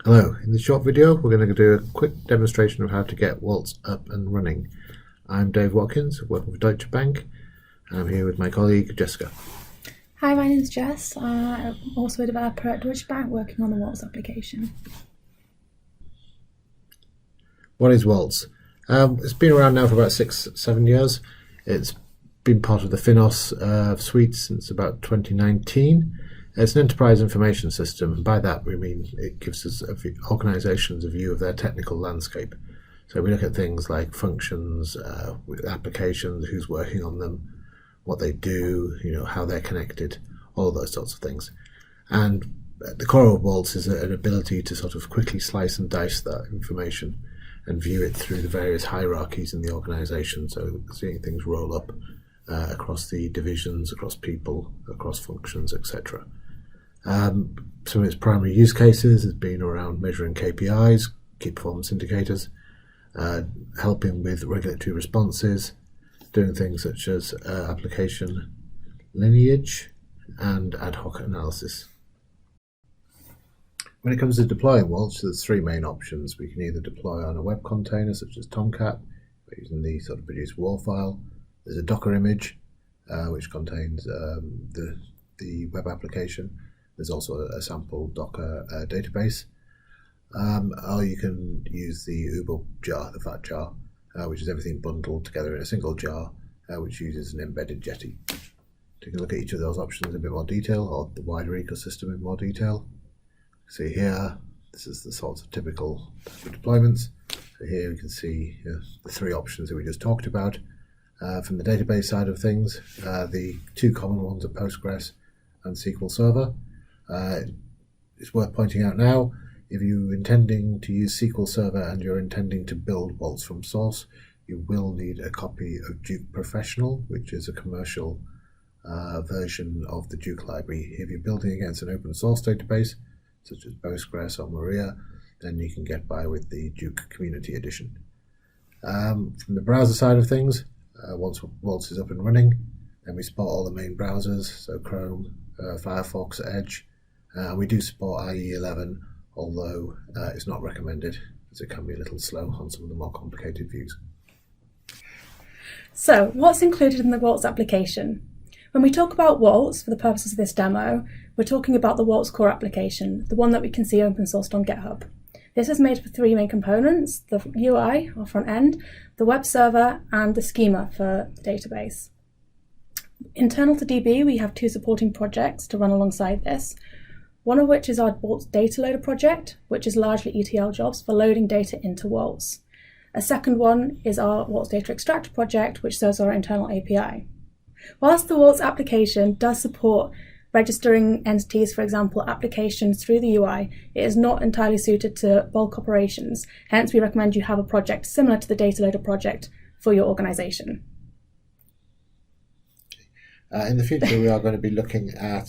Hello, in this short video we're going to do a quick demonstration of how to get Waltz up and running. I'm Dave Watkins, working for Deutsche Bank, and I'm here with my colleague Jessica. Hi, my name's Jess. I'm also a developer at Deutsche Bank working on the Waltz application. What is Waltz? It's been around now for about 6-7 years. It's been part of the Finos suite since about 2019. It's an enterprise information system, and by that we mean it gives us organisations a view of their technical landscape. So we look at things like functions, applications, who's working on them, what they do, how they're connected, all those sorts of things. And at the core of Waltz is an ability to sort of quickly slice and dice that information and view it through the various hierarchies in the organisation, so seeing things roll up across the divisions, across people, across functions, etc. Some of its primary use cases has been around measuring KPIs, key performance indicators, helping with regulatory responses, doing things such as application lineage and ad hoc analysis. When it comes to deploying Waltz, there's three main options. We can either deploy on a web container such as Tomcat, using the sort of produce WAR file. There's a Docker image which contains the web application. There's also a sample Docker database. Or you can use the Uber jar, the fat jar, which is everything bundled together in a single jar, which uses an embedded Jetty. Taking a look at each of those options in a bit more detail, or the wider ecosystem in more detail. See here, this is the sorts of typical deployments. So here we can see the three options that we just talked about. From the database side of things, the two common ones are Postgres and SQL Server. It's worth pointing out now, if you're intending to use SQL Server and you're intending to build Waltz from source, you will need a copy of Duke Professional, which is a commercial version of the Duke library. If you're building against an open source database, such as Postgres or Maria, then you can get by with the Duke Community Edition. From the browser side of things, once Waltz is up and running, then we support all the main browsers, so Chrome, Firefox, Edge. We do support IE11, although it's not recommended as it can be a little slow on some of the more complicated views. So, what's included in the Waltz application? When we talk about Waltz for the purposes of this demo, we're talking about the Waltz core application, the one that we can see open sourced on GitHub. This is made up of three main components: the UI, or front end, the web server, and the schema for the database. Internal to DB, we have two supporting projects to run alongside this, one of which is our Waltz Data Loader project, which is largely ETL jobs for loading data into Waltz. A second one is our Waltz Data Extractor project, which serves our internal API. Whilst the Waltz application does support registering entities, for example, applications through the UI, it is not entirely suited to bulk operations. Hence, we recommend you have a project similar to the Data Loader project for your organization. In the future, we are going to be looking at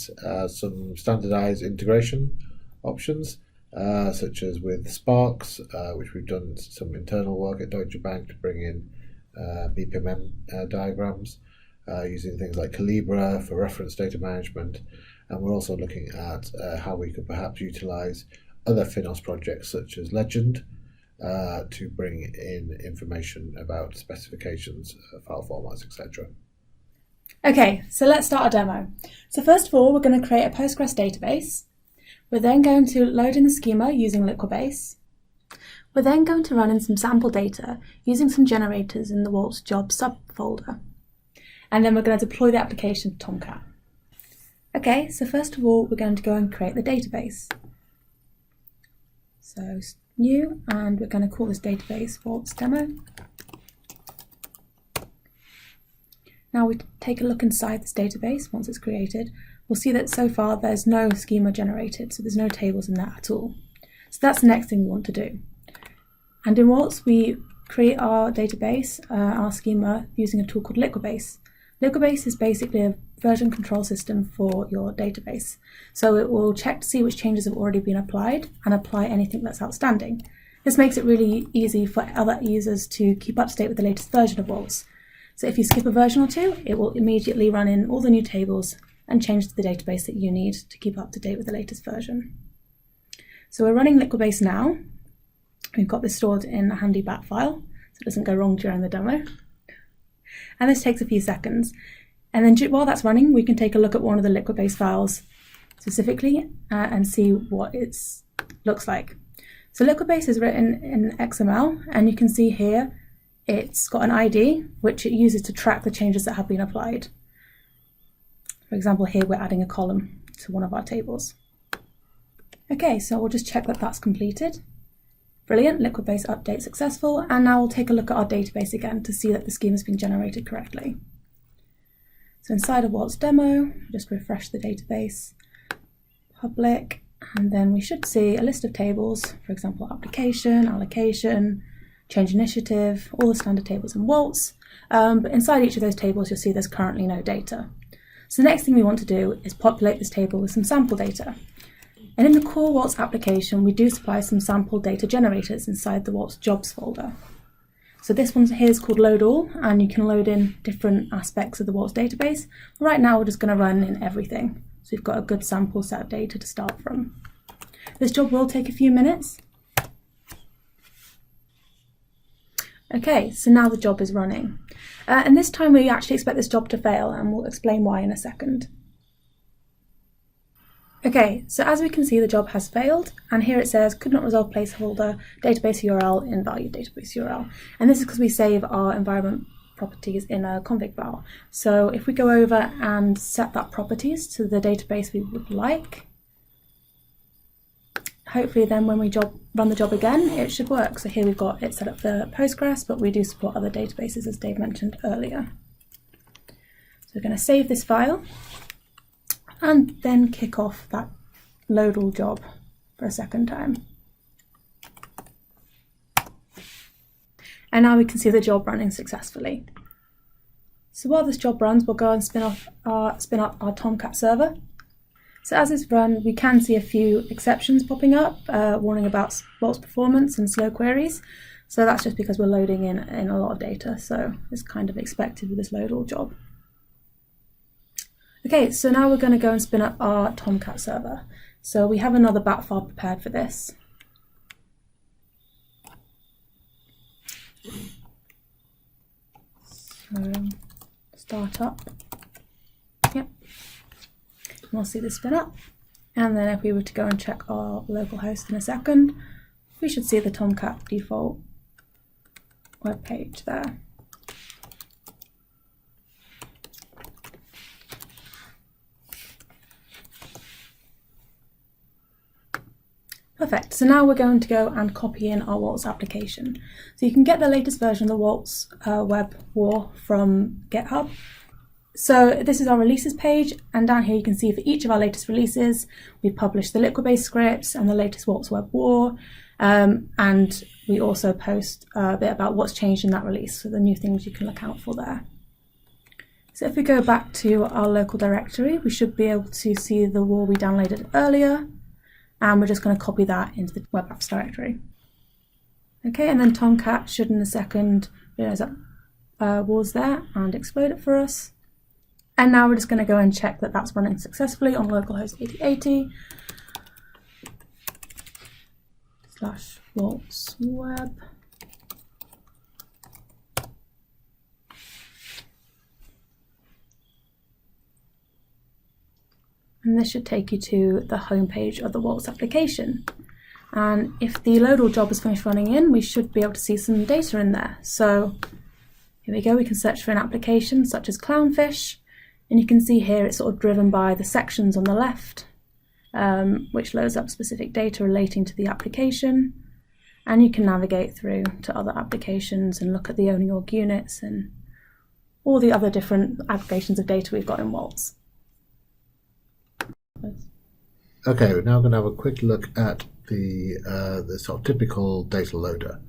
some standardized integration options, such as with Sparks, which we've done some internal work at Deutsche Bank to bring in BPMN diagrams, using things like Calibra for reference data management. And we're also looking at how we could perhaps utilize other Finos projects such as Legend to bring in information about specifications, file formats, etc. Okay, so let's start our demo. So first of all, we're going to create a Postgres database. We're then going to load in the schema using Liquibase. We're then going to run in some sample data using some generators in the Waltz job subfolder. And then we're going to deploy the application to Tomcat. Okay, so first of all, we're going to go and create the database. So new, and we're going to call this database Waltz Demo. Now we take a look inside this database once it's created. We'll see that so far there's no schema generated, so there's no tables in there at all. So that's the next thing we want to do. And in Waltz, we create our database, our schema, using a tool called Liquibase. Liquibase is basically a version control system for your database. So it will check to see which changes have already been applied and apply anything that's outstanding. This makes it really easy for other users to keep up to date with the latest version of Waltz. So if you skip a version or two, it will immediately run in all the new tables and change the database that you need to keep up to date with the latest version. So we're running Liquibase now. We've got this stored in a handy bat file, so it doesn't go wrong during the demo. And this takes a few seconds. And then while that's running, we can take a look at one of the Liquibase files specifically and see what it looks like. So Liquibase is written in XML, and you can see here it's got an ID, which it uses to track the changes that have been applied. For example, here we're adding a column to one of our tables. Okay, so we'll just check that that's completed. Brilliant, Liquibase update successful, and now we'll take a look at our database again to see that the scheme has been generated correctly. So inside of Waltz demo, just refresh the database, public, and then we should see a list of tables, for example, application, allocation, change initiative, all the standard tables in Waltz. But inside each of those tables, you'll see there's currently no data. So the next thing we want to do is populate this table with some sample data. And in the core Waltz application, we do supply some sample data generators inside the Waltz jobs folder. So this one here is called load all, and you can load in different aspects of the Waltz database. Right now, we're just going to run in everything. So we've got a good sample set of data to start from. This job will take a few minutes. Okay, so now the job is running. And this time we actually expect this job to fail, and we'll explain why in a second. Okay, so as we can see, the job has failed, and here it says could not resolve placeholder database URL in value database URL. And this is because we save our environment properties in a config file. So if we go over and set that properties to the database we would like, hopefully then when we run the job again, it should work. So here we've got it set up for Postgres, but we do support other databases, as Dave mentioned earlier. So we're going to save this file and then kick off that load all job for a second time. And now we can see the job running successfully. So while this job runs, we'll go and spin up our Tomcat server. So as it's run, we can see a few exceptions popping up, warning about Waltz performance and slow queries. So that's just because we're loading in a lot of data. So it's kind of expected with this load all job. Okay, so now we're going to go and spin up our Tomcat server. So we have another bat file prepared for this. So start up. Yep. And we'll see this spin up. And then if we were to go and check our local host in a second, we should see the Tomcat default web page there. Perfect, so now we're going to go and copy in our Waltz application. So you can get the latest version of the Waltz web WAR from GitHub. So this is our releases page, and down here you can see for each of our latest releases, we've published the Liquibase scripts and the latest Waltz web WAR, and we also post a bit about what's changed in that release, so the new things you can look out for there. So if we go back to our local directory, we should be able to see the WAR we downloaded earlier. And we're just going to copy that into the web apps directory. Okay, and then Tomcat should in a second realize that WAR's there and explode it for us. And now we're just going to go and check that that's running successfully on localhost 8080 /Waltz web. And this should take you to the home page of the Waltz application. And if the load all job is finished running in, we should be able to see some data in there. So here we go, we can search for an application such as Clownfish, and you can see here it's sort of driven by the sections on the left, which loads up specific data relating to the application. And you can navigate through to other applications and look at the owning org units and all the other different applications of data we've got in Waltz. Okay, we're now going to have a quick look at the sort of typical data loader.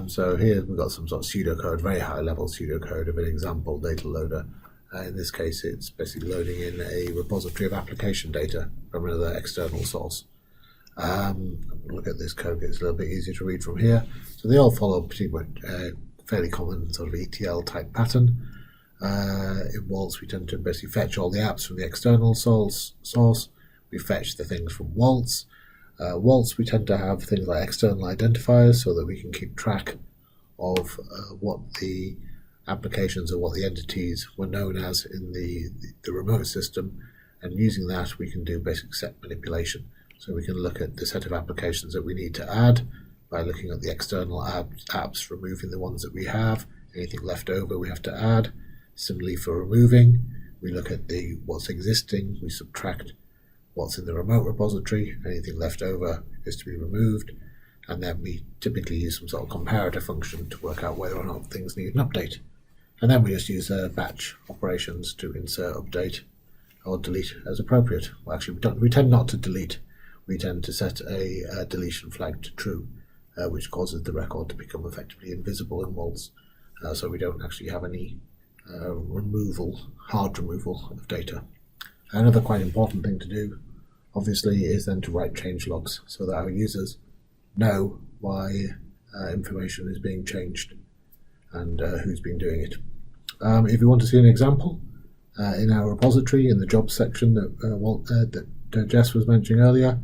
So here we've got some sort of pseudocode, very high level pseudocode of an example data loader. In this case, it's basically loading in a repository of application data from another external source. Look at this code, it's a little bit easier to read from here. So they all follow pretty much fairly common sort of ETL type pattern. In Waltz, we tend to basically fetch all the apps from the external source. We fetch the things from Waltz. Waltz, we tend to have things like external identifiers so that we can keep track of what the applications or what the entities were known as in the remote system, and using that we can do basic set manipulation. So we can look at the set of applications that we need to add by looking at the external apps, removing the ones that we have. Anything left over we have to add. Similarly for removing, we look at what's existing, we subtract what's in the remote repository, anything left over is to be removed, and then we typically use some sort of comparator function to work out whether or not things need an update. And then we just use batch operations to insert, update, or delete as appropriate. Well, actually, we tend not to delete. We tend to set a deletion flag to true, which causes the record to become effectively invisible in Waltz, so we don't actually have any hard removal of data. Another quite important thing to do, obviously, is then to write change logs so that our users know why information is being changed and who's been doing it. If you want to see an example, in our repository, in the jobs section that Jess was mentioning earlier,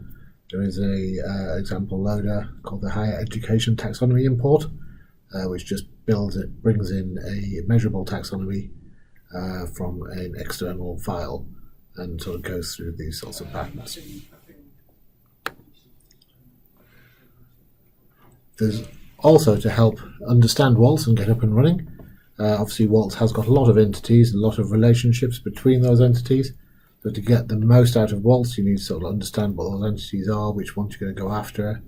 there is a example loader called the Higher Education Taxonomy Import, which just brings in a measurable taxonomy from an external file and sort of goes through these sorts of patterns. There's also, to help understand Waltz and get up and running, obviously Waltz has got a lot of entities, a lot of relationships between those entities. So to get the most out of Waltz, you need to sort of understand what those entities are, which ones you're going to go after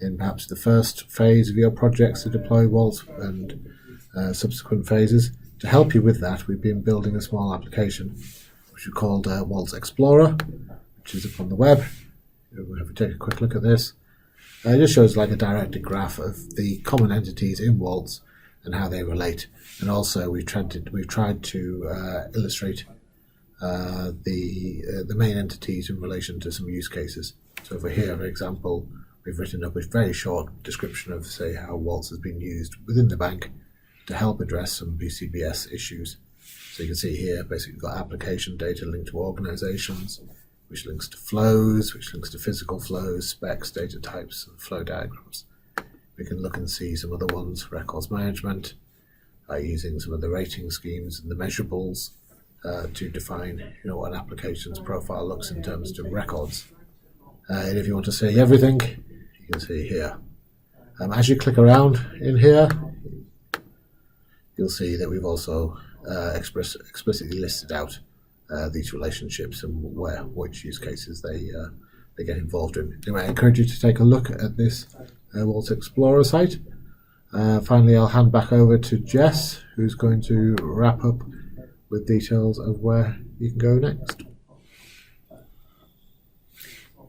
in perhaps the first phase of your projects to deploy Waltz and subsequent phases. To help you with that, we've been building a small application which we called Waltz Explorer, which is up on the web. If we take a quick look at this, it just shows like a directed graph of the common entities in Waltz and how they relate. And also we've tried to illustrate the main entities in relation to some use cases. So over here, for example, we've written up a very short description of, say, how Waltz has been used within the bank to help address some BCBS issues. So you can see here, basically we've got application data linked to organizations, which links to flows, which links to physical flows, specs, data types, and flow diagrams. We can look and see some other ones, records management, using some of the rating schemes and the measurables to define what an application's profile looks in terms of records. And if you want to see everything, you can see here. As you click around in here, you'll see that we've also explicitly listed out these relationships and which use cases they get involved in. Anyway, I encourage you to take a look at this Waltz Explorer site. Finally, I'll hand back over to Jess, who's going to wrap up with details of where you can go next.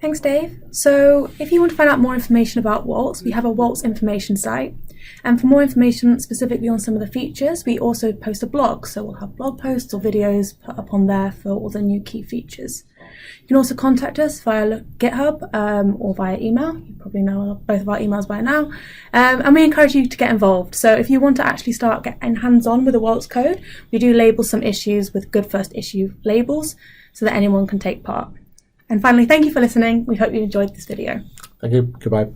Thanks, Dave. So if you want to find out more information about Waltz, we have a Waltz information site. And for more information specifically on some of the features, we also post a blog. So we'll have blog posts or videos put up on there for all the new key features. You can also contact us via GitHub or via email. You probably know both of our emails by now. And we encourage you to get involved. So if you want to actually start getting hands-on with the Waltz code, we do label some issues with good first issue labels so that anyone can take part. And finally, thank you for listening. We hope you enjoyed this video. Thank you. Goodbye.